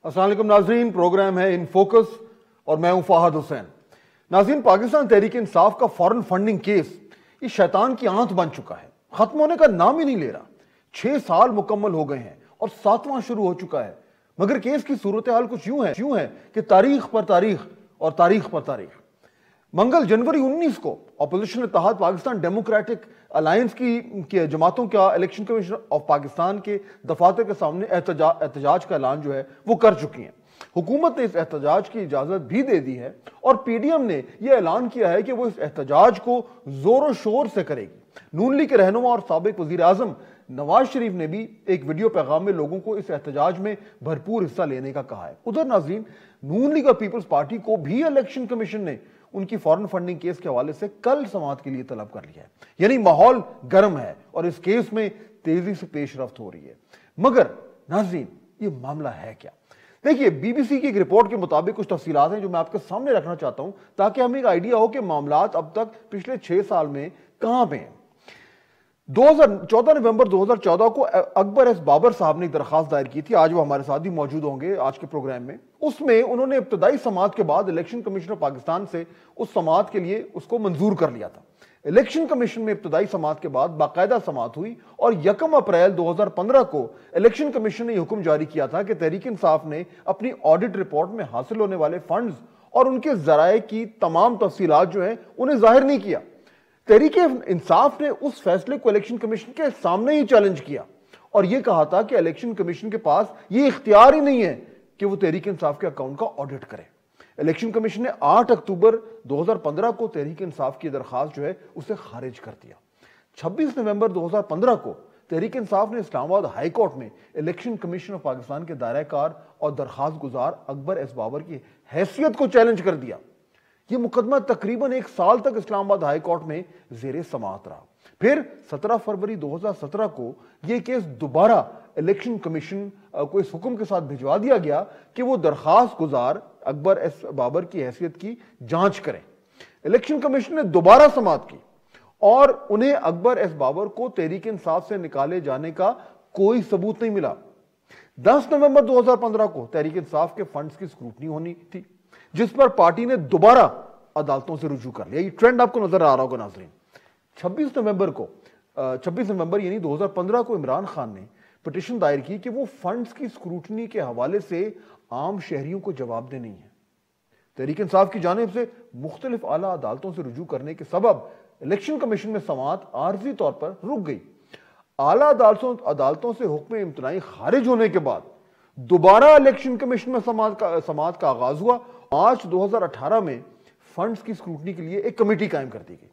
अस्सलाम वालेकुम नाज़रीन, प्रोग्राम है इन फोकस और मैं हूं फाहद हुसैन। नाज़रीन, पाकिस्तान तहरीक इंसाफ का फॉरेन फंडिंग केस इस शैतान की आंत बन चुका है, खत्म होने का नाम ही नहीं ले रहा। 6 साल मुकम्मल हो गए हैं और 7वां शुरू हो चुका है, मगर केस की सूरत हाल कुछ यूं है कि तारीख पर तारीख और तारीख पर तारीख। मंगल जनवरी 19 को अपोजिशन इत्तेहाद पाकिस्तान डेमोक्रेटिक अलायंस की जमातों का इलेक्शन कमीशन ऑफ पाकिस्तान के दफातर के सामने एहतजाज का ऐलान जो है वो कर चुकी हैं। हुकूमत ने इस एहतजाज की इजाजत भी दे दी है और पीडीएम ने यह ऐलान किया है कि वो इस एहतजाज को जोरों शोर से करेगी। नून लीग के रहनुमा और साबिक वजीर आजम नवाज शरीफ ने भी एक वीडियो पैगाम में लोगों को इस एहतजाज में भरपूर हिस्सा लेने का कहा है। उधर नाज़रीन, नून लीग और पीपल्स पार्टी को भी इलेक्शन कमीशन ने उनकी फॉरेन फंडिंग केस के हवाले से कल समाअत के लिए तलब कर लिया है। यानी माहौल गर्म है और इस केस में तेजी से पेशरफ्त हो रही है। मगर नाज़रीन, ये मामला है क्या? देखिए, बीबीसी की एक रिपोर्ट के मुताबिक कुछ तफसीलात हैं जो मैं आपके सामने रखना चाहता हूं ताकि हमें एक आइडिया हो कि मामलात अब तक पिछले 6 साल में कहां पे हैं। 14 नवंबर 2014 को अकबर एस बाबर साहब ने एक दरखास्त दायर की थी। आज वो हमारे साथ ही मौजूद होंगे आज के प्रोग्राम में। उसमें उन्होंने इब्तदाई समाअत के बाद इलेक्शन कमीशन ऑफ पाकिस्तान से उस समाअत के लिए उसको मंजूर कर लिया था। इलेक्शन कमीशन में इब्तदाई समाअत के बाद बाकायदा समाअत हुई और 1 अप्रैल 2015 को इलेक्शन कमीशन ने यह हुक्म जारी किया था कि तहरीक इंसाफ ने अपनी ऑडिट रिपोर्ट में हासिल होने वाले फंड्स और उनके जराए की तमाम तफसीलात जो है उन्हें जाहिर नहीं किया। तहरीक इंसाफ ने उस फैसले को इलेक्शन कमीशन के सामने ही चैलेंज किया और यह कहा था कि इलेक्शन कमीशन के पास यह इख्तियार ही नहीं है कि वो तहरीक इंसाफ के अकाउंट का ऑडिट करे। इलेक्शन कमीशन ने 8 अक्टूबर 2015 को तहरीक इंसाफ की दरखास्त जो है उसे खारिज कर दिया। 26 नवंबर 2015 को तहरीक इंसाफ ने इस्लामाबाद हाई कोर्ट में इलेक्शन कमीशन ऑफ पाकिस्तान के दायरेकार और दरखास्त गुजार अकबर एस बाबर की हैसियत को चैलेंज कर दिया। यह मुकदमा तकरीबन 1 साल तक इस्लामाबाद हाई कोर्ट में जेरे समाअत रहा। फिर 17 फरवरी 2017 को यह केस दोबारा इलेक्शन कमीशन को इस हुक्म के साथ भिजवा दिया गया कि वो दरखास्त गुजार अकबर एस बाबर की हैसियत की जांच करें। इलेक्शन कमीशन ने दोबारा समाअत की और उन्हें अकबर एस बाबर को तहरीक इंसाफ से निकाले जाने का कोई सबूत नहीं मिला। 10 नवंबर 2015 को तहरीक इंसाफ के फंड्स की स्क्रूटनी होनी थी, जिस पर पार्टी ने दोबारा अदालतों से रुजू कर लिया। ये ट्रेंड आपको नजर आ रहा होगा नाज़रीन। 26 नवंबर यानी 2015 को इमरान खान ने पिटीशन दायर की कि वो फंड्स की स्क्रूटनी के हवाले से आम शहरियों को जवाब दे नहीं है। तहरीक इंसाफ की जानिब से मुख्तलिफ आला अदालतों से रुजू करने के सबब इलेक्शन कमीशन में समाअत आर्जी तौर पर रुक गई। आला अदालतों से हुक्म इम्तनाई खारिज होने के बाद दोबारा इलेक्शन कमीशन में समाअत का आगाज हुआ। मार्च 2018 में फंड्स की स्क्रूटनी के लिए एक कमेटी कायम कर दी गई।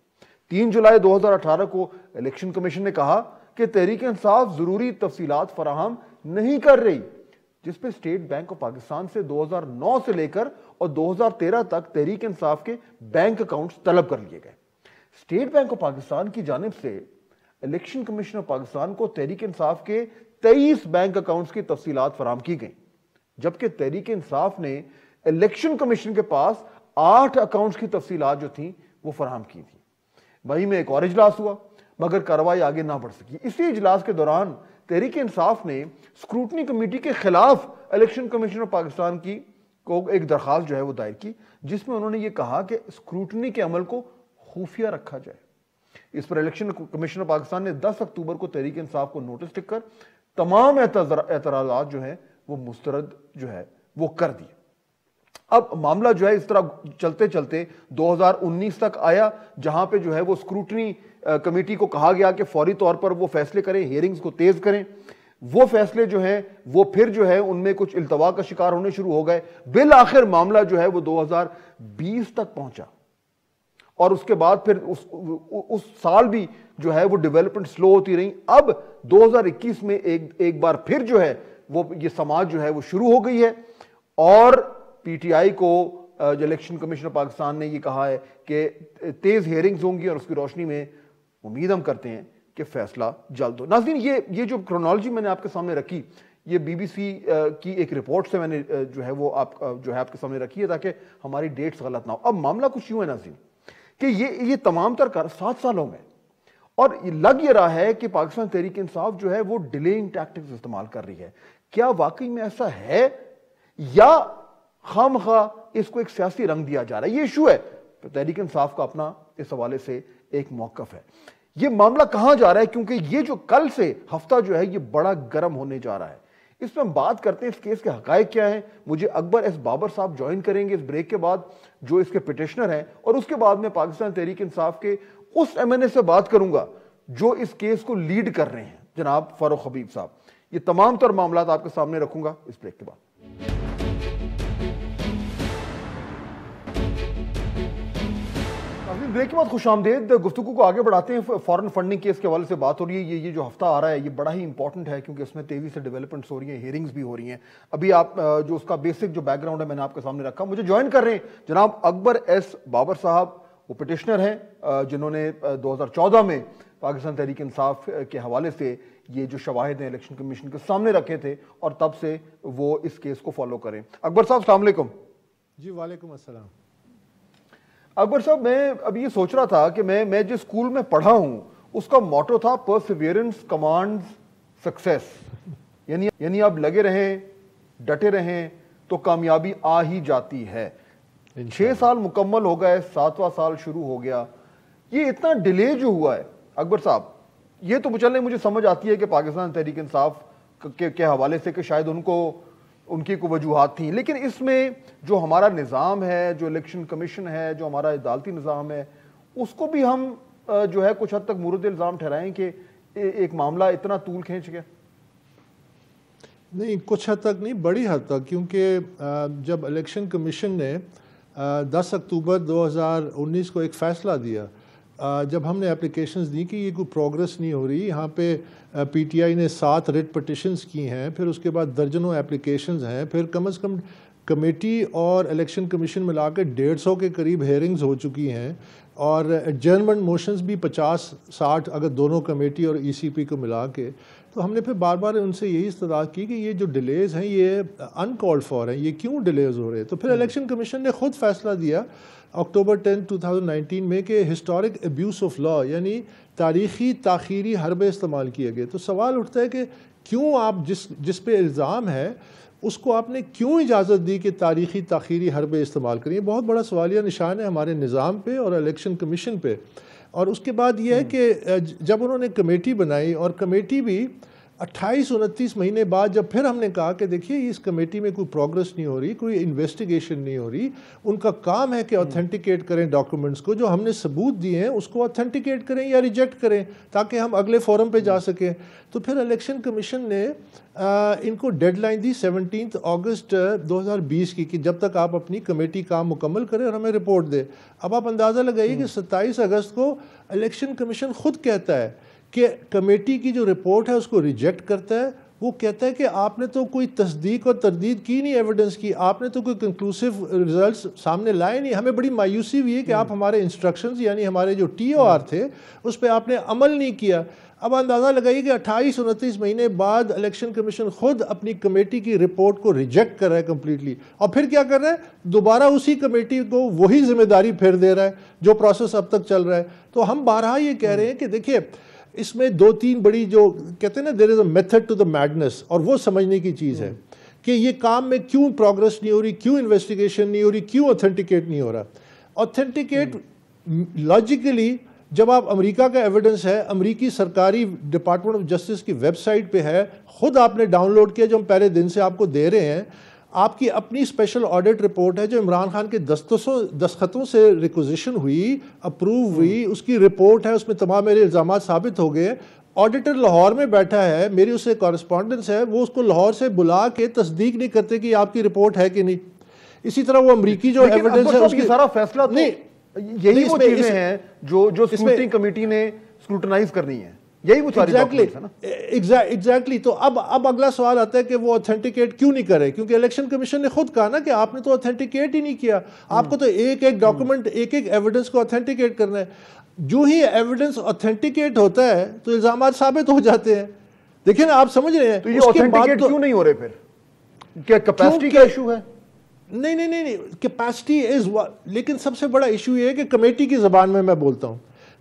3 जुलाई 2018 को इलेक्शन कमीशन ने कहा कि तहरीक इंसाफ जरूरी तफसीलात फराहम नहीं कर रही, जिस पे स्टेट बैंक ऑफ पाकिस्तान से 2009 से लेकर और 2013 तक तहरीक इंसाफ के बैंक अकाउंट्स तलब कर लिए गए। स्टेट बैंक ऑफ पाकिस्तान की जानिब से इलेक्शन कमीशन ऑफ पाकिस्तान को तहरीक इंसाफ के 23 बैंक अकाउंट्स की तफसीलात फराहम की गई, जबकि तहरीक इंसाफ ने इलेक्शन कमीशन के पास 8 अकाउंट्स की तफसीलात जो थी वो फराहम की थी। वही में एक और इजलास हुआ, मगर कार्रवाई आगे ना बढ़ सकी। इसी इजलास के दौरान तहरीक इंसाफ ने स्क्रूटनी कमेटी के खिलाफ इलेक्शन कमीशन ऑफ पाकिस्तान को एक दरखास्त जो है वो दायर की, जिसमें उन्होंने ये कहा कि स्क्रूटनी के अमल को खुफिया रखा जाए। इस पर इलेक्शन कमीशन ऑफ पाकिस्तान ने 10 अक्टूबर को तहरीक इंसाफ को नोटिस लिखकर तमाम एतराजात जो है वो मुस्तरद जो है वो कर दिए। अब मामला जो है इस तरह चलते चलते 2019 तक आया, जहां पे जो है वो स्क्रूटनी कमेटी को कहा गया कि फौरी तौर पर वो फैसले करें, हियरिंग्स को तेज करें। वो फैसले जो हैं वो फिर जो है उनमें कुछ इल्तवा का शिकार होने शुरू हो गए। बिल आखिर मामला जो है वो 2020 तक पहुंचा और उसके बाद फिर उस साल भी जो है वो डेवलपमेंट स्लो होती रही। अब 2021 में एक बार फिर जो है वो ये समाज जो है वो शुरू हो गई है और पीटीआई को इलेक्शन कमीशन ऑफ पाकिस्तान ने ये कहा है कि तेज हियरिंग्स होंगी और उसकी रोशनी में उम्मीद हम करते हैं कि फैसला जल्द हो। नाज़रीन, ये जो क्रोनोलॉजी मैंने आपके सामने रखी, ये बीबीसी की एक रिपोर्ट से मैंने जो है वो आपके सामने रखी है ताकि हमारी डेट्स गलत ना हो। अब मामला कुछ यूं है नाज़रीन कि ये तमाम तर 7 सालों में और लग ये रहा है कि पाकिस्तान तहरीक इंसाफ जो है वो डिलेइंग टैक्टिक्स इस्तेमाल कर रही है। क्या वाकई में ऐसा है या खामखा इसको एक सियासी रंग दिया जा रहा है? ये इशू है। तो तहरीक इंसाफ का अपना इस हवाले से एक मौकफ है। ये मामला कहां जा रहा है, क्योंकि ये जो कल से हफ्ता जो है ये बड़ा गर्म होने जा रहा है। इसमें हम बात करते हैं इस केस के हकायक क्या है। मुझे अकबर एस बाबर साहब ज्वाइन करेंगे इस ब्रेक के बाद, जो इसके पिटिशनर हैं, और उसके बाद में पाकिस्तान तहरीक इंसाफ के उस एमएनए से बात करूंगा जो इस केस को लीड कर रहे हैं, जनाब फारूक हबीब साहब। ये तमाम तर मामला आपके सामने रखूंगा इस ब्रेक के बाद। ब्रेक के बाद खुशामदेद। गुफ्तगू को आगे बढ़ाते हैं। फॉरेन फंडिंग केस के हवाले से बात हो रही है। ये जो हफ्ता आ रहा है ये बड़ा ही इंपॉर्टेंट है, क्योंकि इसमें तेजी से डेवलपमेंट्स हो रही हैं, हियरिंग्स भी हो रही हैं। अभी आप जो उसका बेसिक जो बैकग्राउंड है मैंने आपके सामने रखा। मुझे ज्वाइन कर रहे हैं जनाब अकबर एस बाबर साहब। वो पिटिशनर हैं जिन्होंने 2014 में पाकिस्तान तहरीक इंसाफ के हवाले से ये जो शवाहिद हैं इलेक्शन कमीशन के सामने रखे थे, और तब से वो इस केस को फॉलो करें। अकबर साहब अस्सलाम वालेकुम। जी वालेकुम अस्सलाम। अकबर साहब, मैं अभी ये सोच रहा था कि मैं जिस स्कूल में पढ़ा हूं उसका मोटो था परसिवियरेंस कमांड्स सक्सेस, यानी आप लगे रहें, डटे रहें तो कामयाबी आ ही जाती है। 6 साल मुकम्मल हो गए, 7वां साल शुरू हो गया। ये इतना डिले जो हुआ है अकबर साहब, ये तो चलने मुझे समझ आती है कि पाकिस्तान तहरीक इंसाफ के हवाले से कि शायद उनकी कोई वजूहात थी, लेकिन इसमें जो हमारा निज़ाम है, जो इलेक्शन कमीशन है, जो हमारा अदालती निज़ाम है, उसको भी हम जो है कुछ हद तक मुर्द इल्ज़ाम ठहराएं कि एक मामला इतना तूल खींच गया। नहीं, कुछ हद तक नहीं, बड़ी हद तक, क्योंकि जब इलेक्शन कमीशन ने 10 अक्टूबर 2019 को एक फ़ैसला दिया, जब हमने एप्लीकेशंस दी कि ये कोई प्रोग्रेस नहीं हो रही, यहाँ पे पीटीआई ने 7 रिट पटिशन्स की हैं, फिर उसके बाद दर्जनों एप्लीकेशंस हैं, फिर कम से कम कमेटी और इलेक्शन कमीशन मिला के 150 के करीब हेयरिंग्स हो चुकी हैं, और एडजर्नमेंट मोशंस भी 50-60 अगर दोनों कमेटी और ईसीपी को मिला के। तो हमने फिर बार बार उनसे यही इस्तदा की कि ये जो डिलेज़ हैं ये अनकॉल्ड फॉर हैं, ये क्यों डिलेज़ हो रहे हैं। तो फिर इलेक्शन कमीशन ने ख़ुद फैसला दिया अक्टूबर 10, 2019 में कि हिस्टोरिक अब्यूज़ ऑफ लॉ, यानी तारीख़ी ताख़ीरी हरबे इस्तेमाल किए गए। तो सवाल उठता है कि क्यों आप जिस पे इल्ज़ाम है उसको आपने क्यों इजाज़त दी कि तारीख़ी ताख़ीरी हरबे इस्तेमाल करें। बहुत बड़ा सवालिया निशान है हमारे निज़ाम पे और इलेक्शन कमीशन पे। और उसके बाद ये है कि जब उन्होंने कमेटी बनाई, और कमेटी भी 28-29 महीने बाद जब फिर हमने कहा कि देखिए इस कमेटी में कोई प्रोग्रेस नहीं हो रही, कोई इन्वेस्टिगेशन नहीं हो रही, उनका काम है कि ऑथेंटिकेट करें डॉक्यूमेंट्स को, जो हमने सबूत दिए हैं उसको ऑथेंटिकेट करें या रिजेक्ट करें ताकि हम अगले फोरम पे जा सकें। तो फिर इलेक्शन कमीशन ने इनको डेडलाइन दी 17 अगस्त 2020 की कि जब तक आप अपनी कमेटी काम मुकम्मल करें और हमें रिपोर्ट दे। अब आप अंदाज़ा लगाइए कि 27 अगस्त को इलेक्शन कमीशन खुद कहता है कि कमेटी की जो रिपोर्ट है उसको रिजेक्ट करता है। वो कहता है कि आपने तो कोई तस्दीक और तरदीद की नहीं, एविडेंस की, आपने तो कोई कंक्लूसिव रिजल्ट्स सामने लाए नहीं। हमें बड़ी मायूसी हुई है कि आप हमारे इंस्ट्रक्शंस यानी हमारे जो TOR थे उस पर आपने अमल नहीं किया। अब अंदाज़ा लगाइए कि 28-29 महीने बाद इलेक्शन कमीशन खुद अपनी कमेटी की रिपोर्ट को रिजेक्ट कर रहा है कम्प्लीटली, और फिर क्या कर रहा है, दोबारा उसी कमेटी को वही जिम्मेदारी फिर दे रहा है जो प्रोसेस अब तक चल रहा है। तो हम बारहा ये कह रहे हैं कि देखिए इसमें 2-3 बड़ी जो कहते हैं ना, there is a method to the madness, और वो समझने की चीज़ है कि ये काम में क्यों प्रोग्रेस नहीं हो रही, क्यों इन्वेस्टिगेशन नहीं हो रही, क्यों ऑथेंटिकेट नहीं हो रहा। ऑथेंटिकेट लॉजिकली जब आप अमेरिका का एविडेंस है, अमेरिकी सरकारी डिपार्टमेंट ऑफ जस्टिस की वेबसाइट पे है, खुद आपने डाउनलोड किया, जो हम पहले दिन से आपको दे रहे हैं, आपकी अपनी स्पेशल ऑडिट रिपोर्ट है जो इमरान खान के दस्तखतों से रिक्विजिशन हुई, अप्रूव हुई, उसकी रिपोर्ट है, उसमें तमाम मेरे इल्ज़ाम साबित हो गए। ऑडिटर लाहौर में बैठा है, मेरी उससे कॉरेस्पॉन्डेंस है, वो उसको लाहौर से बुला के तस्दीक नहीं करते कि आपकी रिपोर्ट है कि नहीं। इसी तरह वो अमरीकी जो एविडेंस है उसकी सारा फैसला नहीं, यही वो चीजें हैं जो स्क्रूटनी कमेटी ने स्क्रूटनाइज करनी है, यही वो सारी डॉक्यूमेंट्स है ना। एग्जैक्टली। तो अब अगला सवाल आता है कि वो ऑथेंटिकेट क्यों नहीं करे, क्योंकि इलेक्शन कमीशन ने खुद कहा ना कि आपने तो ऑथेंटिकेट ही नहीं किया, आपको तो एक एक डॉक्यूमेंट, एक एक एविडेंस को ऑथेंटिकेट करना है। जो ही एविडेंस ऑथेंटिकेट होता है तो इल्जाम साबित हो जाते हैं। देखिए ना, आप समझ रहे हैं। तो ये ऑथेंटिकेट क्यों नहीं हो रहे फिर? क्या कैपेसिटी का इशू है? नहीं, कैपेसिटी इज, लेकिन सबसे बड़ा इशू ये है कि कमेटी की जबान में मैं बोलता हूं,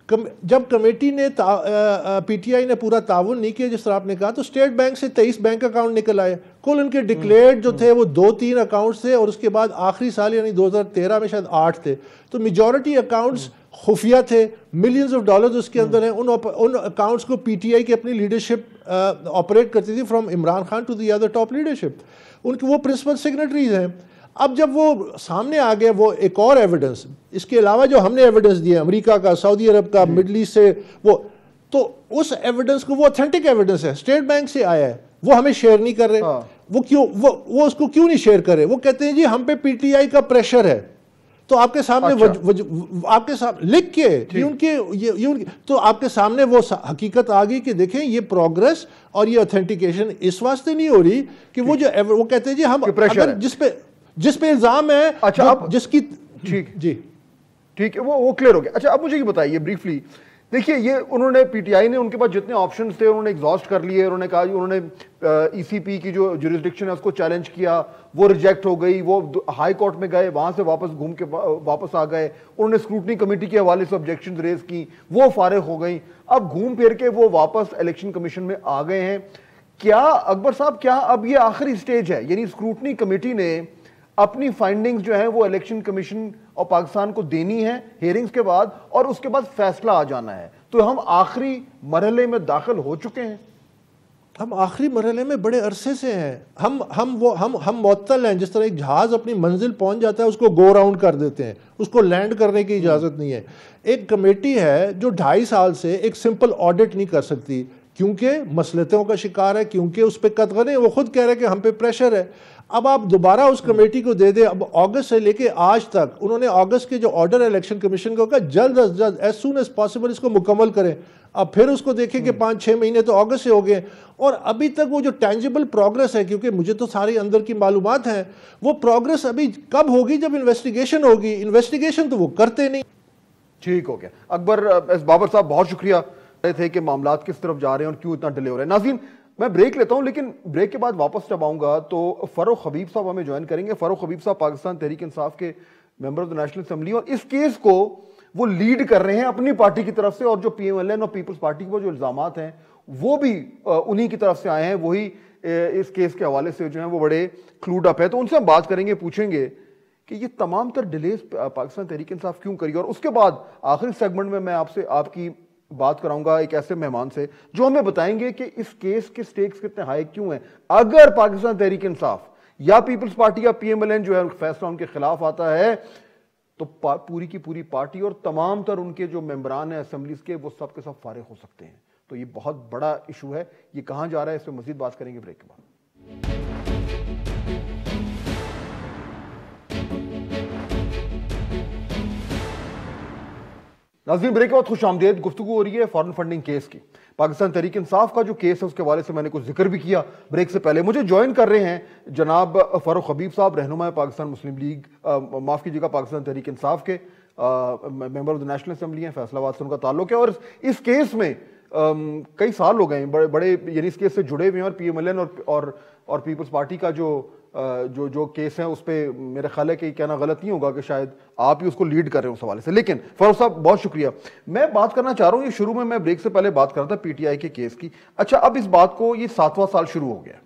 जब कमेटी ने पीटीआई ने पूरा ताउन नहीं किया जिस तरह आपने कहा, तो स्टेट बैंक से 23 बैंक अकाउंट निकल आए। कुल उनके डिक्लेयर्ड जो थे वो 2-3 अकाउंट्स थे, और उसके बाद आखिरी साल यानी 2013 में शायद 8 थे। तो मेजॉरिटी अकाउंट्स खुफिया थे, मिलियंस ऑफ डॉलर्स उसके अंदर हैं। उन अकाउंट्स को पीटीआई की अपनी लीडरशिप ऑपरेट करती थी, from Imran Khan to the other top leadership. उनके वो प्रिंसिपल सिग्नेटरीज हैं। अब जब वो सामने आ गया, वो एक और एविडेंस, इसके अलावा जो हमने एविडेंस दिया अमेरिका का, सऊदी अरब का, मिडल ईस्ट से, वो तो उस एविडेंस को, वो ऑथेंटिक एविडेंस है, स्टेट बैंक से आया है, वो हमें शेयर नहीं कर रहे। वो क्यों, वो उसको क्यों नहीं शेयर कर रहे? वो कहते हैं जी हम पे पीटीआई का प्रेशर है। तो आपके सामने आपके सामने लिख के ये उनके तो आपके सामने वो हकीकत आ गई कि देखें ये प्रोग्रेस और ये ऑथेंटिकेशन इस वास्ते नहीं हो रही कि वो जो वो कहते हैं जी हम अगर जिस पे इल्जाम है, अच्छा, अब जिसकी ठीक जी ठीक है, वो क्लियर हो गया। अच्छा, अब मुझे ये बताइए ब्रीफली, देखिए ये उन्होंने पीटीआई ने उनके पास जितने ऑप्शंस थे उन्होंने एग्जॉस्ट कर लिए। उन्होंने कहा, उन्होंने ईसीपी की जो जुरिस्डिक्शन है उसको चैलेंज किया, वो रिजेक्ट हो गई। वो हाई कोर्ट में गए, वहां से वापस घूम के वापस आ गए। उन्होंने स्क्रूटनी कमेटी के हवाले से ऑब्जेक्शन रेज की, वो फारिग हो गई। अब घूम फिर के वो वापस इलेक्शन कमीशन में आ गए हैं। क्या अकबर साहब, क्या अब ये आखिरी स्टेज है, यानी स्क्रूटनी कमेटी ने अपनी फाइंडिंग्स जो है वो इलेक्शन कमीशन और पाकिस्तान को देनी है हियरिंग्स के बाद, और उसके बाद फैसला आ जाना है, तो हम आखिरी मरहले में दाखिल हो चुके हैं? हम आखिरी मरहले में बड़े अरसे से हैं। हम मुअत्तल हैं। जिस तरह एक जहाज अपनी मंजिल पहुंच जाता है उसको गो राउंड कर देते हैं, उसको लैंड करने की इजाजत नहीं है। एक कमेटी है जो 2.5 साल से एक सिंपल ऑडिट नहीं कर सकती, क्योंकि मसलतों का शिकार है, क्योंकि उस पर कतगन है। वो खुद कह रहे हैं कि हम पे प्रेशर है। अब आप दोबारा उस कमेटी को दे दें। अब अगस्त से लेके आज तक उन्होंने अगस्त के जो ऑर्डर इलेक्शन कमीशन को कहा जल्द अज जल्द, एज सून एज पॉसिबल इसको मुकम्मल करें। अब फिर उसको देखें कि 5-6 महीने तो अगस्त से हो गए, और अभी तक वो जो टेंजिबल प्रोग्रेस है, क्योंकि मुझे तो सारी अंदर की मालूमात हैं, वो प्रोग्रेस अभी कब होगी? जब इन्वेस्टिगेशन होगी। इन्वेस्टिगेशन तो वो करते नहीं। ठीक हो गया। अकबर बाबर साहब, बहुत शुक्रिया थे कि मामला किस तरफ जा रहे हैं और क्यों इतना डिले हो रहा है। नाज़रीन, मैं ब्रेक लेता हूं, लेकिन ब्रेक के बाद वापस जब आऊंगा तो फरूख हबीब साहब हमें ज्वाइन करेंगे। फरूख हबीब साहब पाकिस्तान तहरीक इंसाफ के member of the national assembly, और इस केस को वो लीड कर रहे हैं अपनी पार्टी की तरफ से, और जो पीएमएलएन और पीपल्स पार्टी के जो इल्जामात हैं वो भी उन्हीं की तरफ से आए हैं। वही इस केस के हवाले से जो है वो बड़े क्लूड अप है। तो उनसे हम बात करेंगे, पूछेंगे कि ये तमाम तर डिलेज पाकिस्तान तहरीक इंसाफ क्यों करी। और उसके बाद आखिरी सेगमेंट में मैं आपसे आपकी बात कराऊंगा एक ऐसे मेहमान से जो हमें बताएंगे कि इस केस के स्टेक्स कितने हाई क्यों हैं। अगर पाकिस्तान तहरीक इंसाफ या पीपल्स पार्टी या पीएमएलएन जो है फैसला उनके खिलाफ आता है, तो पूरी की पूरी पार्टी और तमाम तर उनके जो मेंबरान हैं असेंबलीज के, वो सब के सब फारिग हो सकते हैं। तो ये बहुत बड़ा इशू है। ये कहां जा रहा है, इस पर मजीद बात करेंगे ब्रेक के बाद। नाज़रीन, ब्रेक के बाद खुश आमदेद। गुफ्तगू हो रही है फॉरेन फंडिंग केस की। पाकिस्तान तहरीक इंसाफ का जो केस है उसके हवाले से मैंने कुछ जिक्र भी किया ब्रेक से पहले। मुझे ज्वाइन कर रहे हैं जनाब फरूख हबीब साहब, रहनुमा पाकिस्तान मुस्लिम लीग, माफ कीजिएगा पाकिस्तान तहरीक इंसाफ के member of the national assembly हैं, फैसलाबाद से उनका ताल्लुक है। और इस केस में कई साल हो गए हैं, बड़े बड़े यानी इस केस से जुड़े हुए हैं। और पीएमएलएन और पीपल्स पार्टी का जो केस है उस पर मेरा ख्याल है कि कहना गलत नहीं होगा कि शायद आप ही उसको लीड कर रहे हो उस हवाले से। लेकिन फरूख साहब, बहुत शुक्रिया। मैं बात करना चाह रहा हूं, ये शुरू में मैं ब्रेक से पहले बात कर रहा था पीटीआई के केस की। अच्छा, अब इस बात को ये 7वां साल शुरू हो गया।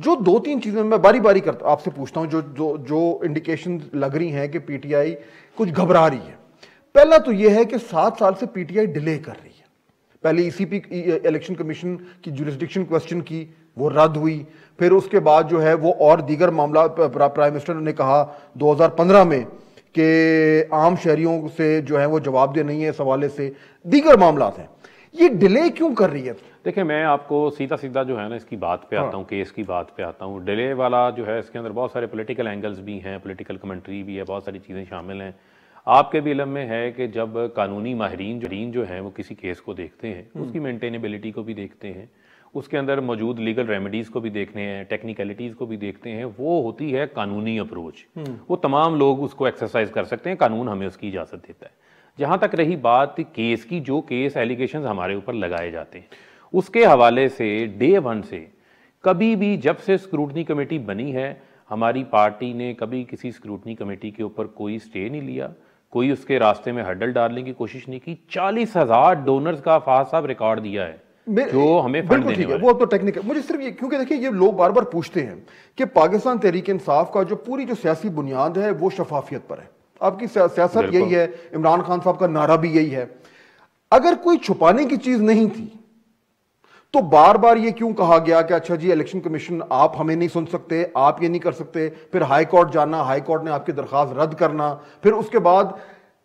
जो 2-3 चीजें मैं बारी बारी करता आपसे पूछता हूं, जो इंडिकेशन लग रही हैं कि पीटीआई कुछ घबरा रही है। पहला तो यह है कि 7 साल से पीटीआई डिले कर रही है। पहले ईसीपी इलेक्शन कमीशन की जुरिस्डिक्शन क्वेश्चन की, वो रद्द हुई। फिर उसके बाद जो है वो और दीगर मामला, प्राइम मिनिस्टर ने कहा 2015 में कि आम शहरियों से जो है वो जवाबदेह नहीं है, इस हवाले से दीगर मामला हैं। ये डिले क्यों कर रही है? देखिए, मैं आपको सीधा सीधा जो है ना इसकी बात पे आता हूँ, केस की बात पे आता हूँ। डिले वाला जो है इसके अंदर बहुत सारे पॉलिटिकल एंगल्स भी हैं, पॉलिटिकल कमेंट्री भी है, बहुत सारी चीज़ें शामिल हैं। आपके भी इल्म में है कि जब कानूनी माहिरीन जो हैं वो किसी केस को देखते हैं, उसकी मेंटेनेबिलिटी को भी देखते हैं, उसके अंदर मौजूद लीगल रेमेडीज़ को भी देखने हैं, टेक्निकलिटीज़ को भी देखते हैं। वो होती है कानूनी अप्रोच। वो तमाम लोग उसको एक्सरसाइज कर सकते हैं, कानून हमें उसकी इजाज़त देता है। जहाँ तक रही बात केस की, जो केस एलिगेशंस हमारे ऊपर लगाए जाते हैं, उसके हवाले से डे 1 से कभी भी, जब से स्क्रूटनी कमेटी बनी है, हमारी पार्टी ने कभी किसी स्क्रूटनी कमेटी के ऊपर कोई स्टे नहीं लिया, कोई उसके रास्ते में हर्डल डालने की कोशिश नहीं की। 40,000 डोनर्स का फहद साहब रिकॉर्ड दिया है जो हमें फंड देने वाले। वो तो टेक्निकल, मुझे सिर्फ ये, क्योंकि देखिए ये लोग बार बार पूछते हैं कि पाकिस्तान तहरीक इंसाफ का जो पूरी जो सियासी बुनियाद है वो शफाफियत पर है, आपकी सियासत यही है, इमरान खान साहब का नारा भी यही है। अगर कोई छुपाने की चीज नहीं थी तो बार बार ये क्यों कहा गया कि अच्छा जी इलेक्शन कमीशन आप हमें नहीं सुन सकते, आप ये नहीं कर सकते, फिर हाई कोर्ट जाना, हाई कोर्ट ने आपकी दरखास्त रद्द करना, फिर उसके बाद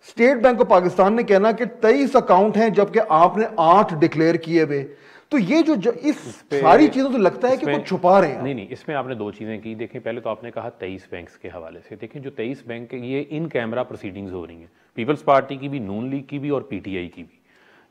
स्टेट बैंक ऑफ पाकिस्तान ने कहना कि 23 अकाउंट हैं जबकि आपने 8 डिक्लेयर किए हुए। तो ये जो इस सारी चीजों तो लगता है कि कुछ छुपा रहे हैं। नहीं, इसमें आपने दो चीजें की। देखें, पहले तो आपने कहा 23 बैंक्स के हवाले से। देखें जो 23 बैंक ये इन कैमरा प्रोसीडिंग्स हो रही हैं, पीपल्स पार्टी की भी, नून लीग की भी और पीटीआई की भी।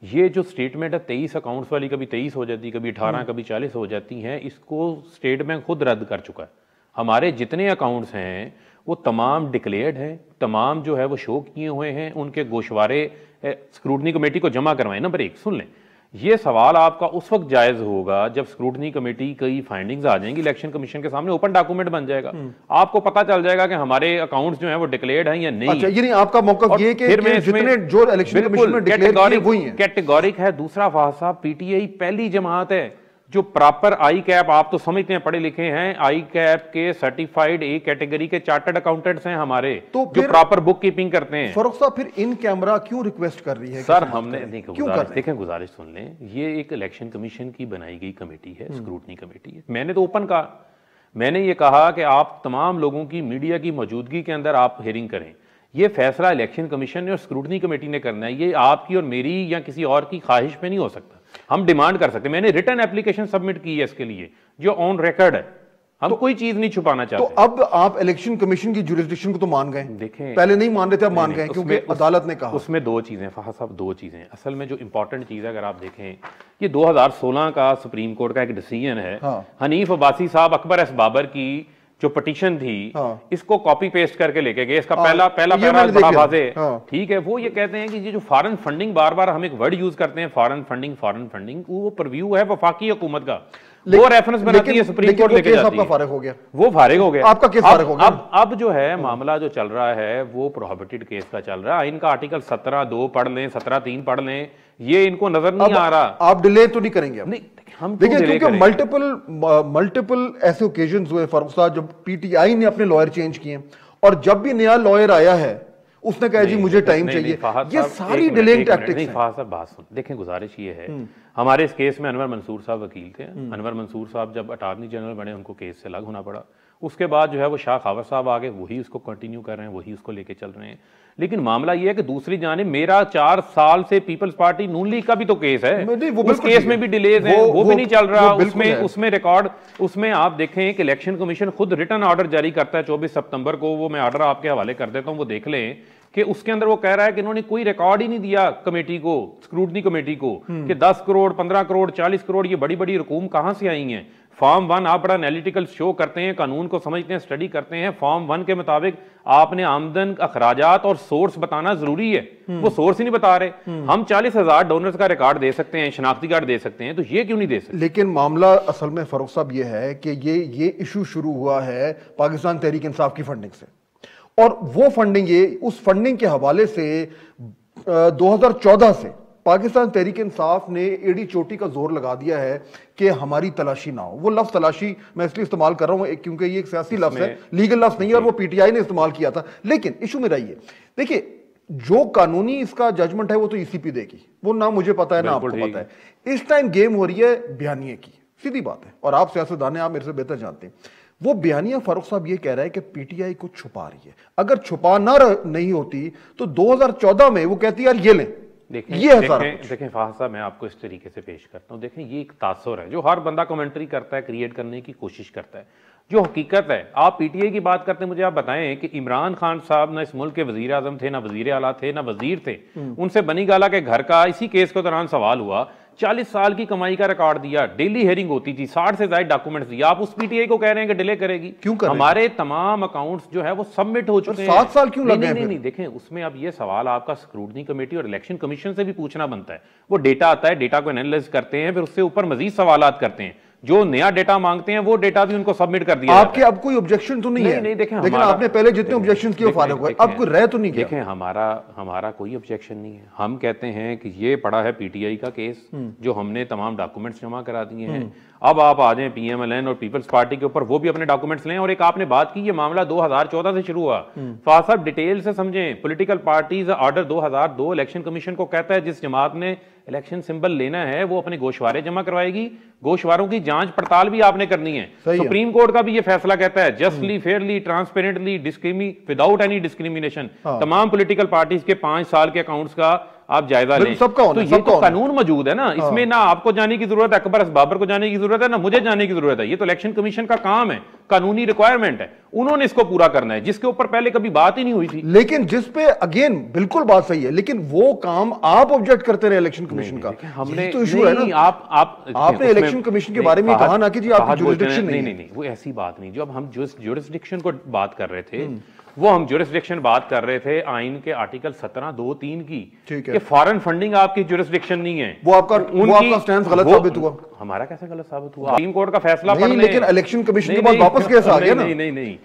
ये जो स्टेटमेंट है 23 अकाउंट्स वाली, कभी 23 हो जाती, कभी 18, कभी 40 हो जाती हैं, इसको स्टेट बैंक खुद रद्द कर चुका है। हमारे जितने अकाउंट्स हैं वो तमाम डिक्लेयर्ड हैं, तमाम जो है वो शो किए हुए हैं, उनके गोशवारे स्क्रूटनी कमेटी को जमा करवाएं। नंबर 1 सुन लें, ये सवाल आपका उस वक्त जायज होगा जब स्क्रूटनी कमेटी की फाइंडिंग्स आ जाएंगी, इलेक्शन कमीशन के सामने ओपन डॉक्यूमेंट बन जाएगा, आपको पता चल जाएगा कि हमारे अकाउंट्स जो हैं वो डिक्लेयर्ड हैं या नहीं। अच्छा, ये नहीं, आपका मौका ये कि जितने जो इलेक्शन कमीशन में डिक्लेयर किए वही हैं, कैटेगोरिक है। दूसरा फहद साहब, पीटीआई पहली जमात है जो प्रॉपर आई कैप, आप तो समझते हैं, पढ़े लिखे हैं, आई कैप के सर्टिफाइड ए कैटेगरी के चार्टर्ड अकाउंटेंट्स हैं हमारे, तो जो प्रॉपर बुक कीपिंग करते हैं। फरूख साहब, फिर इन कैमरा क्यों रिक्वेस्ट कर रही है? सर हमने देखें, गुजारिश सुन लें, ये एक इलेक्शन कमीशन की बनाई गई कमेटी है, स्क्रूटनी कमेटी है। मैंने तो ओपन कहा, मैंने ये कहा कि आप तमाम लोगों की मीडिया की मौजूदगी के अंदर आप हियरिंग करें। ये फैसला इलेक्शन कमीशन ने और स्क्रूटनी कमेटी ने करना है, ये आपकी और मेरी या किसी और की ख्वाहिश पे नहीं हो सकता। हम डिमांड कर सकते, मैंने रिटर्न एप्लीकेशन सबमिट की है इसके लिए जो ऑन रिकॉर्ड है, हम कोई चीज नहीं छुपाना चाहते। तो अब आप इलेक्शन कमीशन की जुरिसडिक्शन को तो मान गए, देखें पहले नहीं मान रहे थे, अब मान गए क्योंकि अदालत ने कहा। उसमें दो चीजें फहद साहब, दो चीजें असल में जो इंपॉर्टेंट चीज है, अगर आप देखें ये 2016 का सुप्रीम कोर्ट का एक डिसीजन है। हनीफ अब्बासी साहब अकबर एस बाबर की जो पिटीशन थी, इसको कॉपी पेस्ट करके लेके गए, इसका पहला पैराग्राफ बड़ा वाज़ेह, ठीक है। वो ये कहते हैं कि ये जो फॉरेन फंडिंग, बार बार हम एक वर्ड यूज करते हैं, फॉरेन फंडिंग, वो परव्यू है वफाकी हुकूमत का, वो रेफरेंस बनाती है सुप्रीम कोर्ट लेके जाती है। फारिग हो गया, वो फारिग हो गया, आपका केस फारिग हो गया। अब जो है मामला जो चल रहा है वो प्रोहिबिटेड केस का चल रहा है। इनका आर्टिकल 17(2) पढ़ लें, 17(3) पढ़ लें, ये इनको नजर नहीं आ रहा। आप डिले तो नहीं करेंगे? नहीं, हम देखिए, क्योंकि मल्टीपल ऐसे ओकेजन हुए फरूख साहब जब पीटीआई ने अपने लॉयर चेंज किए, और जब भी नया लॉयर आया है उसने कहा जी मुझे टाइम चाहिए। ये सारी डिलेइंग टैक्टिक्स हैं। फहद साहब बात सुन, देखें गुजारिश ये है, हमारे इस केस में अनवर मंसूर साहब वकील थे। अनवर मंसूर साहब जब अटॉर्नी जनरल बने, उनको केस से अलग होना पड़ा। उसके बाद जो है वो शाह खावर साहब आ गए, वही उसको कंटिन्यू कर रहे हैं, वही उसको लेके चल रहे हैं। लेकिन मामला ये है कि दूसरी जानिब मेरा 4 साल से पीपल्स पार्टी नून लीग का भी तो केस है, उस केस में भी डिलेज है, वो भी नहीं चल रहा। उसमें रिकॉर्ड, उसमें आप देखें कि इलेक्शन कमीशन खुद रिटर्न ऑर्डर जारी करता है 24 सितंबर को, वो मैं ऑर्डर आपके हवाले कर देता हूं, वो देख लें कि उसके अंदर वो कह रहा है कि इन्होंने कोई रिकॉर्ड ही नहीं दिया कमेटी को, स्क्रूटनी कमेटी को, कि 10 करोड़ 15 करोड़ 40 करोड़ ये बड़ी बड़ी रकूम कहां से आई हैं। फॉर्म 1 आप बड़ा एनालिटिकल शो करते हैं, कानून को समझते हैं, स्टडी करते हैं। फॉर्म 1 के मुताबिक आपने आमदन, अखराजात और सोर्स बताना जरूरी है, वो सोर्स ही नहीं बता रहे। हम 40,000 डोनर्स का रिकॉर्ड दे सकते हैं, शनाख्ती कार्ड दे सकते हैं, तो ये क्यों नहीं दे सकते? लेकिन मामला असल में फरूख साहब ये है कि ये इशू शुरू हुआ है पाकिस्तान तहरीक इंसाफ की फंडिंग से, और वो फंडिंग, ये उस फंडिंग के हवाले से 2014 से पाकिस्तान तहरीक इंसाफ ने एड़ी चोटी का जोर लगा दिया है कि हमारी तलाशी ना हो। वो लफ्ज तलाशी मैं इसलिए इस्तेमाल कर रहा हूं क्योंकि ये एक सियासी लफ्ज है, लीगल लफ्ज नहीं है, और वो पीटीआई ने इस्तेमाल किया था। लेकिन इशू मेरा ये, देखिए जो कानूनी इसका जजमेंट है वो तो ईसीपी देगी, वो ना मुझे पता है ना आपको पता है। इस टाइम गेम हो रही है बयानिए की, सीधी बात है, और आप सियासतदान हैं, आप मेरे से बेहतर जानते हैं। वो बयानिया फारूक साहब ये कह रहा है कि पीटीआई को छुपा रही है। अगर छुपा ना नहीं होती तो 2014 में वो कहती यार ये लें। देखें फहद साहब, मैं आपको इस तरीके से पेश करता हूं। देखें ये एक तासुर है जो हर बंदा कमेंट्री करता है, क्रिएट करने की कोशिश करता है। जो हकीकत है, आप पीटीआई की बात करते हैं, मुझे आप बताएं कि इमरान खान साहब ना इस मुल्क के वजीर आजम थे, ना वजीर आला थे, ना वजीर थे। उनसे बनी गाला के घर का इसी केस के दौरान सवाल हुआ, 40 साल की कमाई का रिकॉर्ड दिया, डेली हेयरिंग होती थी, 60 से ज्यादा डॉक्यूमेंट्स दिया। आप उस पीटीआई को कह रहे हैं कि डिले करेगी, क्यों कर हमारे तमाम अकाउंट्स जो है वो सबमिट हो चुके हैं। 7 साल क्यों लग गए? नहीं, देखें उसमें अब ये सवाल आपका स्क्रूटनी कमेटी और इलेक्शन कमीशन से भी पूछना बनता है। वो डेटा आता है, डेटा को एनालाइज करते हैं, फिर उससे ऊपर मजीद सवाल करते हैं। जो नया डेटा मांगते हैं वो डेटा भी उनको सबमिट कर दिया आपके अब कोई ऑब्जेक्शन तो नहीं है? नहीं, देखें, लेकिन आपने पहले जितने ऑब्जेक्शन किए फारिग हुए, अब कोई रह तो नहीं गया? देखें, हमारा कोई ऑब्जेक्शन नहीं है। हम कहते हैं कि ये पड़ा है पीटीआई का केस, जो हमने तमाम डॉक्यूमेंट्स जमा करा दिए हैं। अब आप आ जाएं पीएमएलएन और पीपल्स पार्टी के ऊपर, वो भी अपने डॉक्यूमेंट्स लें। और एक आपने बात की, ये मामला 2014 से शुरू हुआ। फाद साहब डिटेल से समझें, political parties order 2002 election commission को कहता है जिस जमात ने इलेक्शन सिंबल लेना है वो अपने गोशवारे जमा करवाएगी, गोशवारों की जांच पड़ताल भी आपने करनी है। सुप्रीम कोर्ट का भी ये फैसला कहता है justly, Fairlie, transparently, without any discrimination तमाम पॉलिटिकल पार्टीज के 5 साल के अकाउंट्स का आप जायजा लें। तो ये तो कानून मौजूद है ना, इसमें ना आपको जाने की जरूरत है, अकबर बाबर को जाने की जरूरत है, ना मुझे जाने की जरूरत है। ये तो इलेक्शन कमीशन का काम है, कानूनी रिक्वायरमेंट है, उन्होंने इसको पूरा करना है, जिसके ऊपर पहले कभी बात ही नहीं हुई थी। लेकिन जिस पे अगेन बिल्कुल बात सही है, लेकिन वो काम आप ऑब्जेक्ट करते रहे इलेक्शन कमीशन का। हमने तो इशू है ना, आपने इलेक्शन कमीशन के बारे में कहा ना कि जी आपकी ज्यूरिसडिक्शन नहीं, वो ऐसी बात नहीं। जब हम ज्यूरिसडिक्शन को बात कर रहे थे, वो हम ज्यूरिसडिक्शन बात कर रहे थे आइन के आर्टिकल 17(2)(3) की, कि फॉरेन फंडिंग आपकी ज्यूरिसडिक्शन नहीं है। वो आपका स्टैंड गलत साबित हुआ। हमारा कैसे गलत साबित हुआ? सुप्रीम कोर्ट का फैसला नहीं, लेकिन इलेक्शन कमीशन के बाद वापस केस आ गया ना। नहीं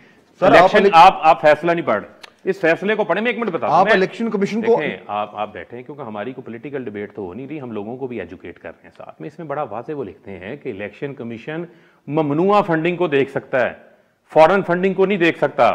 सर, आप फैसला नहीं पढ़, इस फैसले को पढ़े। मैं एक मिनट बता, आप इलेक्शन कमीशन को आप बैठे हैं, क्योंकि हमारी को पॉलिटिकल डिबेट तो हो नहीं रही, हम लोगों को भी एजुकेट कर रहे हैं साथ में। इसमें बड़ा वाज़ेह वो लिखते हैं कि इलेक्शन कमीशन ममनुआ फंडिंग को देख सकता है, फॉरेन फंडिंग को नहीं देख सकता।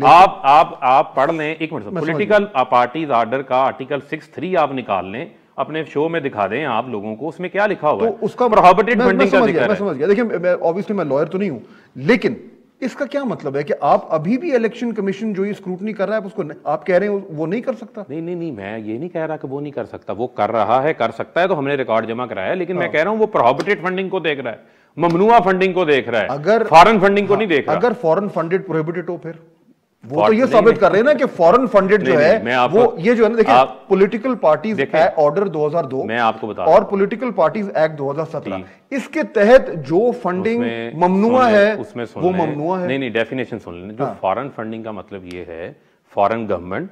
आप पढ़ लें, एक मिनट, पॉलिटिकल पार्टीज ऑर्डर का आर्टिकल 6(3) आप निकाल लें, अपने शो में दिखा दें आप लोगों को, उसमें क्या लिखा हुआ है। तो उसका प्रोहिबिटेड फंडिंग का जिक्र है। मैं समझ गया। देखिए, ऑब्वियसली मैं लॉयर तो नहीं हूं, लेकिन इसका क्या मतलब है कि आप अभी भी इलेक्शन कमीशन जो ये स्क्रूटनी कर रहा है उसको आप कह रहे हैं वो नहीं कर सकता? नहीं, मैं ये नहीं कह रहा कि वो नहीं कर सकता, वो कर रहा है, कर सकता है, तो हमने रिकॉर्ड जमा कराया है। लेकिन मैं कह रहा हूं वो प्रोहिबिटेड फंडिंग को देख रहा है, ममनुआ फंडिंग को देख रहा है, अगर फॉरेन फंडिंग को नहीं देख रहा। अगर फॉरेन फंडेड प्रोहिबिटेड हो, फिर वो तो ये साबित कर रहे हैं ना कि फॉरेन फंडेड जो है वो ये जो है ना, देखिए, पॉलिटिकल पार्टीज ऑर्डर 2002 मैं आपको बता और पॉलिटिकल पार्टीज एक्ट 2017, इसके तहत जो फंडिंग ममनुआ है वो ममनुआ है। नहीं, डेफिनेशन सुन लेना। जो फॉरेन फंडिंग का मतलब ये है, फॉरेन गवर्नमेंट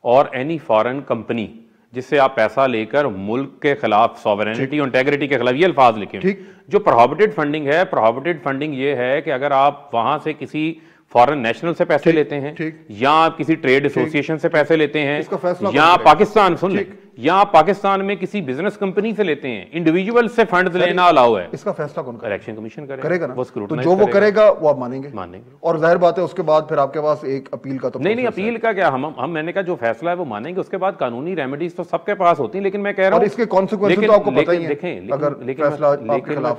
और एनी फॉरेन कंपनी जिससे आप पैसा लेकर मुल्क के खिलाफ, सॉवरेनिटी और इंटेग्रिटी के खिलाफ, ये अल्फाज लिखे। जो प्रोहिबिटेड फंडिंग है, प्रोहिबिटेड फंडिंग ये है कि अगर आप वहां से किसी फॉरेन नेशनल से पैसे लेते हैं, या आप किसी ट्रेड एसोसिएशन से पैसे लेते हैं, या पाकिस्तान, सुन लें, या आप पाकिस्तान में किसी बिजनेस कंपनी से लेते हैं, इंडिविजुअल से फंड्स लेना अलाउ है। इसका फैसला कौन करेगा? इलेक्शन कमीशन करेगा ना। वो तो जो वो करेगा वो आप मानेंगे। और जाहिर बात है उसके बाद फिर आपके पास एक अपील का तो नहीं, अपील का क्या, हम मैंने कहा जो फैसला है वो मानेंगे। उसके बाद कानूनी रेमेडीज तो सबके पास होती है, लेकिन मैं कह रहा हूँ इसके कॉन्सिक्वेंसेस तो आपको पता ही है। लेकिन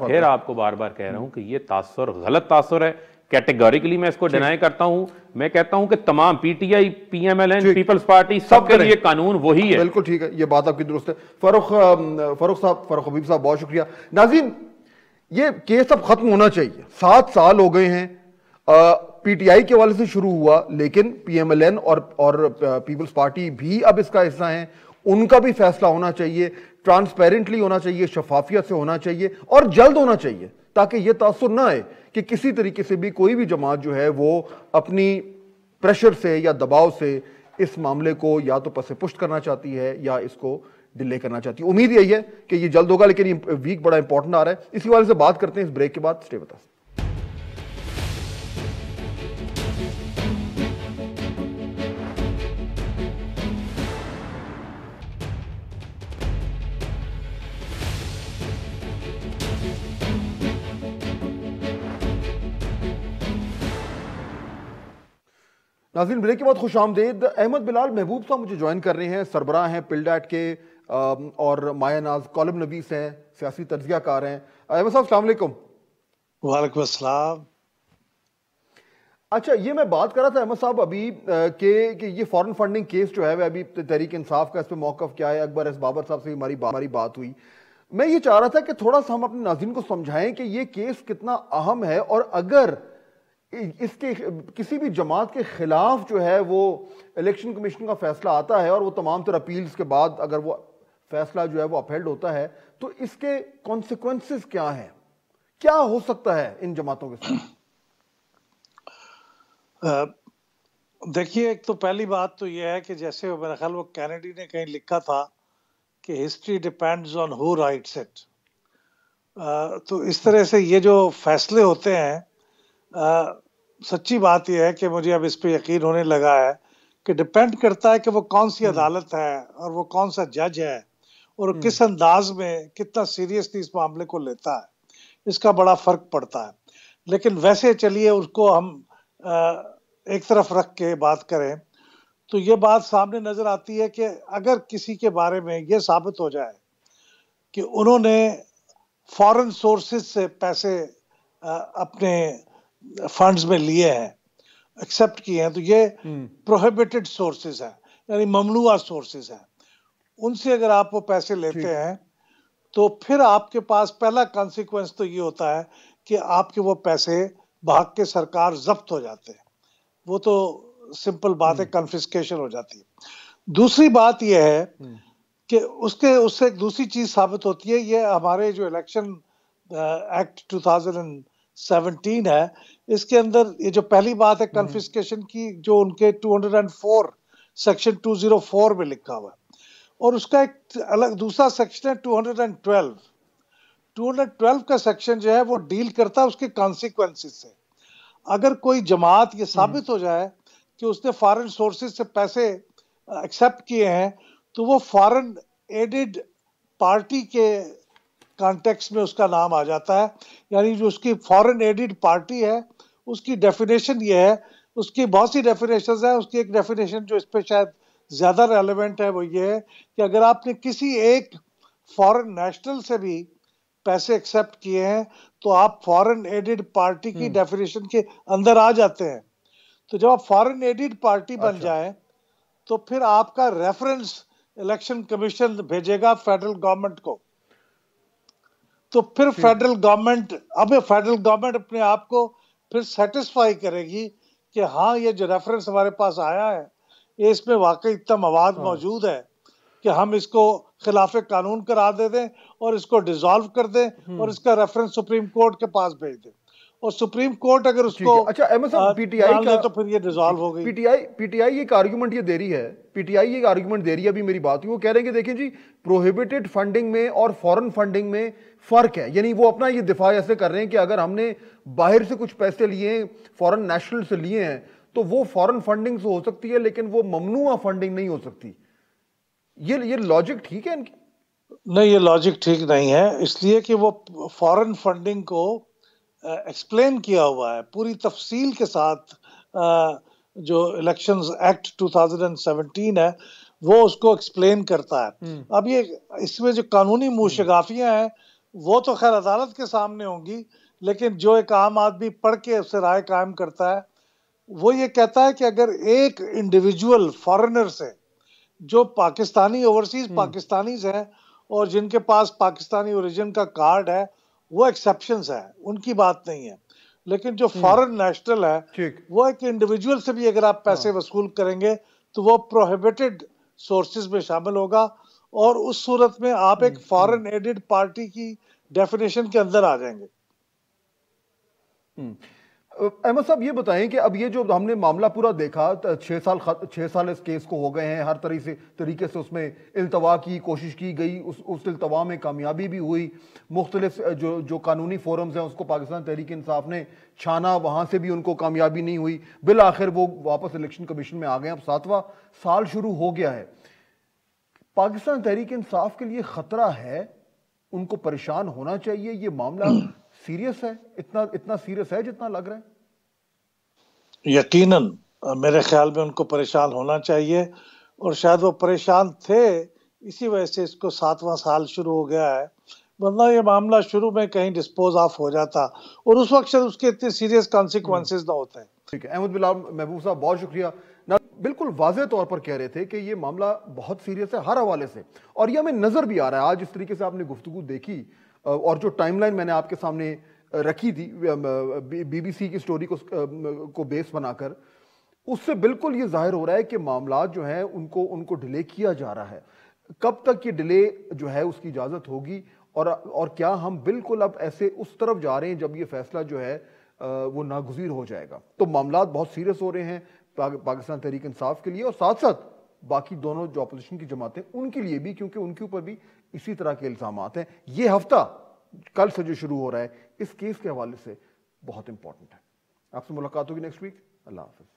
फिर आपको बार बार कह रहा हूँ कि ये तासुर गलत तासुर है, कैटेगोरिकली मैं इसको डिनाई करता हूं। मैं कहता हूं कि तमाम पीटीआई, पीएमएलएन, पीपल्स पार्टी, सबके लिए कानून वही है। बिल्कुल ठीक है, ये बात आपकी दुरुस्त है। फारूक हबीब साहब, बहुत शुक्रिया। नाज़रीन, ये केस अब खत्म होना चाहिए। 7 साल हो गए हैं, पीटीआई के वाले से शुरू हुआ, लेकिन पीएमएलएन और पीपल्स पार्टी भी अब इसका हिस्सा है। उनका भी फैसला होना चाहिए, ट्रांसपेरेंटली होना चाहिए, शफाफियत से होना चाहिए और जल्द होना चाहिए, ताकि यह तासुर ना आए कि किसी तरीके से भी कोई भी जमात जो है वो अपनी प्रेशर से या दबाव से इस मामले को या तो पसे पुष्ट करना चाहती है या इसको डिले करना चाहती है। उम्मीद यही है कि ये जल्द होगा, लेकिन ये वीक बड़ा इंपॉर्टेंट आ रहा है। इसी वाले से बात करते हैं इस ब्रेक के बाद। Stay with us. नाज़रीन, ब्रेक के बाद खुश आमदेद। अहमद बिलाल महबूब साहब मुझे ज्वाइन कर रहे हैं, सरबराह हैं पिल्डैट के, और माया नाज कॉलम नवीस हैं, सियासी तज्ज़ियाकार हैं। अहमद साहब, अस्सलाम वालेकुम। वालेकुम अस्सलाम। अच्छा, ये मैं बात कर रहा था अहमद साहब अभी कि ये फॉरेन फंडिंग केस जो है वह अभी तहरीक इंसाफ का इस पर मौक़िफ़ क्या है। अकबर बाबर साहब से हमारी बात हुई। मैं ये चाह रहा था कि थोड़ा सा हम अपने नाज़रीन को समझाएं कि ये केस कितना अहम है, और अगर इसके किसी भी जमात के खिलाफ जो है वो इलेक्शन कमीशन का फैसला आता है और वो तमाम तरह अपील्स के बाद अगर वो फैसला जो है वो अपहेल्ड होता है, तो इसके कॉन्सिक्वेंसेस क्या हैं, क्या हो सकता है इन जमातों के साथ? देखिए, एक तो पहली बात तो ये है कि जैसे मेरा ख्याल वो कैनेडी ने कहीं लिखा था कि history depends on who rights it. तो इस तरह से ये जो फैसले होते हैं, सच्ची बात यह है कि मुझे अब इस पे यकीन होने लगा है कि डिपेंड करता है कि वो कौन सी अदालत है और वो कौन सा जज है और किस अंदाज में कितना सीरियसली इस मामले को लेता है, इसका बड़ा फर्क पड़ता है। लेकिन वैसे चलिए उसको हम एक तरफ रख के बात करें तो ये बात सामने नजर आती है कि अगर किसी के बारे में ये साबित हो जाए कि उन्होंने फॉरेन सोर्सेज से पैसे अपने फंड्स में लिए हैं, एक्सेप्ट किए हैं, तो ये प्रोहिबिटेड सोर्सेज हैं, यानी ममनुआ सोर्सेज हैं, उनसे अगर आप वो पैसे लेते हैं तो फिर आपके पास पहला कॉन्सिक्वेंस तो ये होता है कि आपके वो पैसे भाग के सरकार जब्त हो जाते हैं। वो तो सिंपल बात है, कन्फिस्केशन हो जाती है। दूसरी बात यह है कि उससे एक दूसरी चीज साबित होती है, ये हमारे जो इलेक्शन एक्ट 2017 है, इसके अंदर ये जो पहली बात है कन्फिस्केशन की, जो उनके 204 सेक्शन 204 में लिखा हुआ है, और उसका एक अलग दूसरा सेक्शन है 212 का सेक्शन जो है वो डील करता है उसके कॉन्सिक्वेंसेस से। अगर कोई जमात ये साबित हो जाए कि उसने फॉरेन सोर्सेज से पैसे एक्सेप्ट किए हैं, तो वो फॉरेन एडेड पार्टी के कॉन्टेक्स्ट में उसका नाम आ जाता है। यानी जो उसकी फॉरेन एडेड पार्टी है उसकी डेफिनेशन ये है, उसकी बहुत सी डेफिनेशंस है, उसकी एक डेफिनेशन जो इस पे शायद ज्यादा रेलेवेंट है वो ये है कि अगर आपने किसी एक फॉरेन नेशनल से भी पैसे एक्सेप्ट किए हैं तो आप फॉरेन एडेड पार्टी की डेफिनेशन के अंदर आ जाते हैं। तो जब आप फॉरेन एडेड पार्टी बन जाए तो फिर आपका रेफरेंस इलेक्शन कमीशन भेजेगा फेडरल गवर्नमेंट को। तो फिर फेडरल गवर्नमेंट अपने आप को फिर सेटिस्फाई करेगी कि हाँ, ये जो रेफरेंस हमारे पास आया है ये इसमें वाकई इतना मवाद मौजूद है कि हम इसको खिलाफ कानून करा दे दें और इसको डिसॉल्व कर दें और इसका रेफरेंस सुप्रीम कोर्ट के पास भेज दें, और सुप्रीम कोर्ट अगर उसको अच्छा अहमद साहब, पीटीआई का तो फिर ये डिसॉल्व हो गई। पीटीआई एक आर्गुमेंट ये दे रही है, पीटीआई एक आर्गुमेंट दे रही है, अभी मेरी बात हुई, वो कह रहे हैं कि देखिए जी, प्रोहिबिटेड फंडिंग में और फॉरेन फंडिंग में फर्क है। यानी वो अपना ये दिफा ऐसे कर रहे हैं कि अगर हमने बाहर से कुछ पैसे लिए, फॉरेन नेशनल से लिए हैं, तो वो फॉरेन फंडिंग से हो सकती है लेकिन वो ममनुआ फंडिंग नहीं हो सकती। ये लॉजिक ठीक है इनकी? नहीं, ये लॉजिक ठीक नहीं है, इसलिए कि वो फॉरेन फंडिंग को एक्सप्लेन किया हुआ है पूरी तफसील के साथ। जो इलेक्शंस एक्ट 2017 है वो उसको एक्सप्लेन करता है। अब ये इसमें जो कानूनी मुशगाफियां हैं वो तो खैर अदालत के सामने होंगी, लेकिन जो एक आम आदमी पढ़ के उससे राय कायम करता है वो ये कहता है कि अगर एक इंडिविजुअल फॉरेनर से जो पाकिस्तानी ओवरसीज पाकिस्तानीज हैं और जिनके पास पाकिस्तानी ओरिजिन का कार्ड है वो एक्सेप्शंस है, उनकी बात नहीं है, लेकिन जो फॉरेन नेशनल है वो एक इंडिविजुअल से भी अगर आप पैसे वसूल करेंगे तो वो प्रोहिबिटेड सोर्सेज में शामिल होगा, और उस सूरत में आप एक फॉरेन एडेड पार्टी की डेफिनेशन के अंदर आ जाएंगे। अहमद साहब, ये बताएं कि अब ये जो हमने मामला पूरा देखा, 6 साल इस केस को हो गए हैं, हर तरीके से उसमें इल्तवा की कोशिश की गई, उस इल्तवा में कामयाबी भी हुई, मुख्तलिफ जो कानूनी फोरम्स हैं उसको पाकिस्तान तहरीक इंसाफ ने छाना, वहाँ से भी उनको कामयाबी नहीं हुई, बिल आखिर वो वापस इलेक्शन कमीशन में आ गए। अब 7वां साल शुरू हो गया है, पाकिस्तान तहरीक इंसाफ के लिए खतरा है, उनको परेशान होना चाहिए, ये मामला सीरियस है, इतना सीरियस है जितना लग रहा है? यकीनन मेरे ख्याल में उनको परेशान होना चाहिए, और शायद वो परेशान थे इसी वजह से इसको 7वां साल शुरू हो गया है, वरना ये मामला शुरू में कहीं डिस्पोज ऑफ हो जाता और उस वक्त शायद उसके इतने सीरियस कॉन्सिक्वेंसेस ना होते हैं। ठीक है अहमद बिलाल महबूब साहब, बहुत शुक्रिया। ना बिल्कुल वाज़ेह तौर पर कह रहे थे कि ये मामला बहुत सीरियस है हर हवाले से, और ये हमें नजर भी आ रहा है आज इस तरीके से आपने गुफ्तगू देखी, और जो टाइमलाइन मैंने आपके सामने रखी थी बीबीसी की स्टोरी को बेस बनाकर, उससे बिल्कुल ये जाहिर हो रहा है कि मामला जो है उनको डिले किया जा रहा है। कब तक ये डिले जो है उसकी इजाज़त होगी, और क्या हम बिल्कुल अब ऐसे उस तरफ जा रहे हैं जब ये फैसला जो है वो नागुज़ीर हो जाएगा? तो मामला बहुत सीरियस हो रहे हैं पाकिस्तान तहरीक इंसाफ के लिए, और साथ साथ बाकी दोनों जो अपोजिशन की जमातें उनके लिए भी, क्योंकि उनके ऊपर भी इसी तरह के इल्जामात हैं। ये हफ्ता कल से जो शुरू हो रहा है इस केस के हवाले से बहुत इंपॉर्टेंट है। आपसे मुलाकात होगी नेक्स्ट वीक। अल्लाह हाफिज।